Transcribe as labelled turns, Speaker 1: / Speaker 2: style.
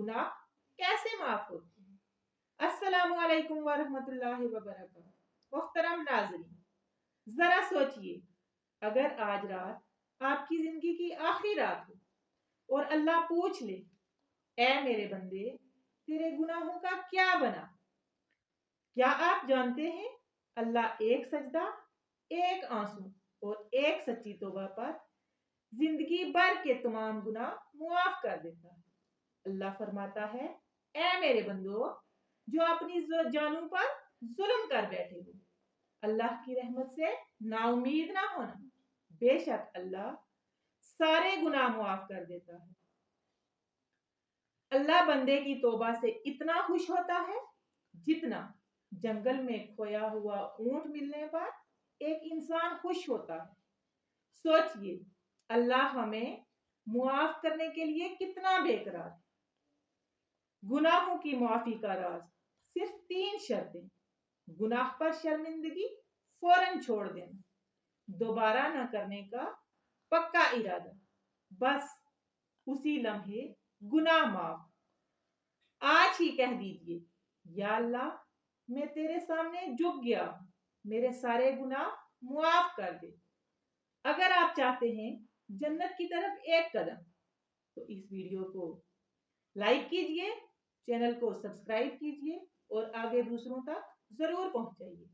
Speaker 1: गुनाह कैसे माफ होते हैं। अस्सलामु अलैकुम वरहमतुल्लाहि वबरकातुहू। मोहतरम नाज़रीन, जरा सोचिए, अगर आज रात आपकी जिंदगी की आखिरी रात हो और अल्लाह पूछ ले, ऐ मेरे बंदे, तेरे गुनाहों का क्या बना? क्या आप जानते हैं अल्लाह एक सजदा, एक आंसू और एक सच्ची तौबा पर जिंदगी भर के तमाम गुनाह मुआफ कर देता है। अल्लाह फरमाता है, ऐ मेरे बंदो जो अपनी जानों पर जुल्म कर बैठे हो, अल्लाह की रहमत से नाउमीद ना होना, बेशक अल्लाह सारे गुनाह मुआफ कर देता है। अल्लाह बंदे की तौबा से इतना खुश होता है जितना जंगल में खोया हुआ ऊंट मिलने पर एक इंसान खुश होता है। सोचिए, अल्लाह हमें मुआफ करने के लिए कितना बेकरार है। गुनाहों की माफी का राज सिर्फ 3 शर्तें: गुनाह पर शर्मिंदगी, फौरन छोड़ देना, दोबारा न करने का पक्का इरादा, बस उसी लम्हे गुनाह माफ। आज ही कह दीजिए, या अल्लाह, मैं तेरे सामने झुक गया, मेरे सारे गुनाह मुआफ कर दे। अगर आप चाहते हैं जन्नत की तरफ एक कदम, तो इस वीडियो को लाइक कीजिए, चैनल को सब्सक्राइब कीजिए और आगे दूसरों तक जरूर पहुंचाइए।